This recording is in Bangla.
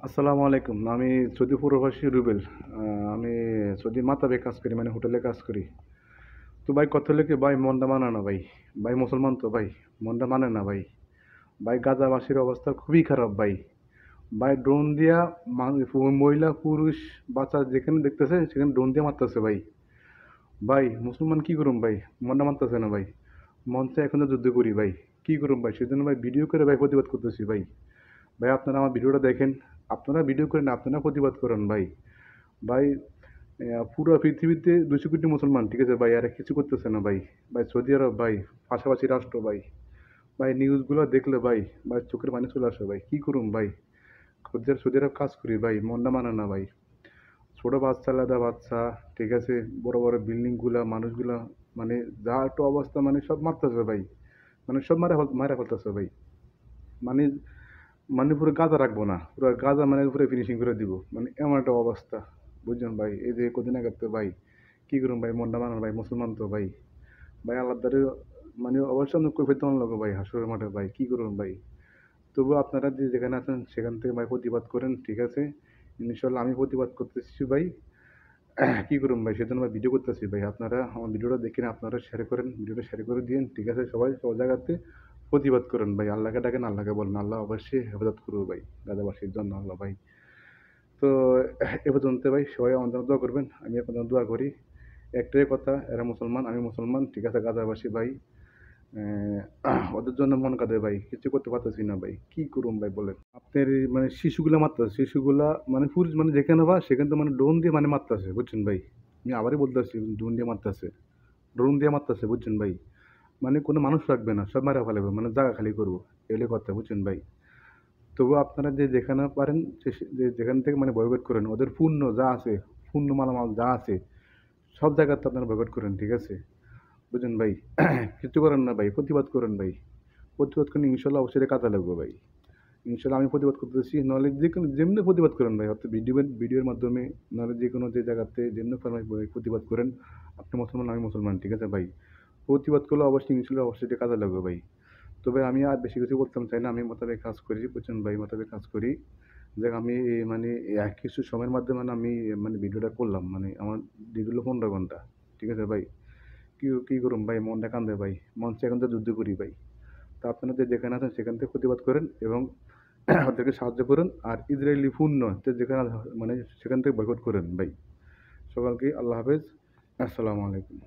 আসসালামু আলাইকুম। আমি সৌদি প্রবাসী রুবেল। আমি সৌদির মাতাবে কাজ করি, মানে হোটেলে কাজ করি। তো ভাই কথা হলো কি ভাই, মনটা মানে না ভাই। ভাই মুসলমান তো ভাই, মনটা মানে না ভাই। ভাই গাজাবাসীর অবস্থা খুবই খারাপ ভাই। ভাই ড্রোন দিয়া মহিলা, পুরুষ, বাচ্চা যেখানে দেখতেছে সেখানে ড্রোন দিয়ে মারতেছে ভাই। ভাই মুসলমান কি করুম ভাই, মনটা মানতেছে না ভাই। মন চায় এখন তো যুদ্ধ করি ভাই। কি করুম ভাই, সেজন্য ভাই ভিডিও করে ভাই প্রতিবাদ করতেছি ভাই। ভাই আপনারা আমার ভিডিওটা দেখেন, আপনারা ভিডিও করেন, আপনারা প্রতিবাদ করেন ভাই। ভাই পুরো পৃথিবীতে 200 কোটি মুসলমান, ঠিক আছে ভাই, আর কিছু করতেছে না ভাই। ভাই সৌদি আরব ভাই, পাশাপাশি রাষ্ট্র ভাই। ভাই নিউজগুলো দেখলে ভাই, ভাই চোখের পানি চলে আসে ভাই। কি করুম ভাই, সৌদি আরব কাজ করি ভাই, মনটা মানে না ভাই। ছোট বাচ্চা, আলাদা বাচ্চা, ঠিক আছে, বড় বড় বিল্ডিং গুলা, মানুষগুলা, মানে যা একটু অবস্থা, মানে সব মারতেছে ভাই। মানে সব মারা ফেলতেছে ভাই। মানে মানে পুরো গাজা রাখবো না, পুরো গাজা মানে পুরো ফিনিশিং করে দিব, মানে এমন একটা অবস্থা। বুঝছেন ভাই, এই যে কদিন আগে তো ভাই, কি করুন ভাই, মনটা মানান ভাই, মুসলমান তো ভাই। ভাই আল্লাহ দ্বারে, মানে অবশ্যই আমি কই ফেলতে লাগো ভাই, হাসুরের মাঠে ভাই, কি করুন ভাই। তবু আপনারা যে যেখানে আছেন সেখান থেকে ভাই প্রতিবাদ করেন, ঠিক আছে। ইনশাল্লাহ আমি প্রতিবাদ করতেছি ভাই। কি করুন ভাই, সেজন্য ভাই ভিডিও করতেছি ভাই। আপনারা আমার ভিডিওটা দেখেন, আপনারা শেয়ার করেন, ভিডিওটা শেয়ার করে দিন, ঠিক আছে। সবাই সব জায়গাতে প্রতিবাদ করেন ভাই। আল্লাহকে ডাকেন, আল্লাহকে বলেন, আল্লাহ অবশ্যই হেফাজত করবে ভাই, গাজাবাসীর জন্য আল্লাহ ভাই। তো এ পর্যন্ত ভাই, সবাই আমার জন্য দোয়া করবেন, আমি আপনার জন্য দোয়া করি। একটাই কথা, এরা মুসলমান, আমি মুসলমান, ঠিক আছে। গাজাবাসী ভাই, ওদের জন্য মন কাঁদে ভাই, কিছু করতে পারতেছি না ভাই, কি করুম ভাই বলেন। আপনার এই মানে শিশুগুলা মারতেছে, শিশুগুলা মানে পুরুষ, মানে যেখানে বা সেখানে তো মানে ড্রোন দিয়ে মানে মারতেছে, বুঝছেন ভাই। আমি আবারই বলতেছি, ড্রোন দিয়ে মারতেছে, ড্রোন দিয়ে মারতেছে, বুঝছেন ভাই। মানে কোনো মানুষ রাখবে না, সব মারা ফেলাবে, মানে জায়গা খালি করবো, এলে কথা, বুঝছেন ভাই। তবু আপনারা যে যেখানে পারেন, যে যেখান থেকে মানে বয়কট করেন, ওদের পূর্ণ যা আছে, পূর্ণ মালামাল যা আছে, সব জায়গাতে আপনারা বয়কট করেন, ঠিক আছে। বুঝলেন ভাই। কিছু করেন না ভাই, প্রতিবাদ করেন ভাই। প্রতিবাদ করেন, ইনশাল্লাহ অবশ্যই কাজে লাগবে ভাই। ইনশাল্লাহ আমি প্রতিবাদ করতেছি, নাহলে যে কোনো যেমনি প্রতিবাদ করেন ভাই, অর্থাৎ ভিডিওর মাধ্যমে, নাহলে যে কোনো যে জায়গাতে যেমনি ফরমাই প্রতিবাদ করেন। আপনি মুসলমান, আমি মুসলমান, ঠিক আছে ভাই। প্রতিবাদ করলে অবশ্যই ইনশাল্লাহ অবশ্যই এটা কাজে লাগবে ভাই। তবে আমি আর বেশি কিছু বলতে চাই না, আমি মোতাবেক কাজ করি, বুঝছেন ভাই, মোতাবেক কাজ করি। দেখ আমি মানে কিছু সময়ের মাধ্যমে মানে আমি মানে ভিডিওটা করলাম, মানে আমার ডিউটি হলো 15 ঘন্টা, ঠিক আছে ভাই। কি কি করুন ভাই, মনটা কান্দে ভাই। মন চায় এখন তো যুদ্ধ করি ভাই। তো আপনারা যে যেখানে আছেন সেখান থেকে প্রতিবাদ করেন এবং ওদেরকে সাহায্য করুন। আর ইসরায়েলি পণ্য যে যেখানে মানে সেখান থেকে বয়কট করেন ভাই। সকলকে আল্লাহ হাফেজ। আসসালামু আলাইকুম।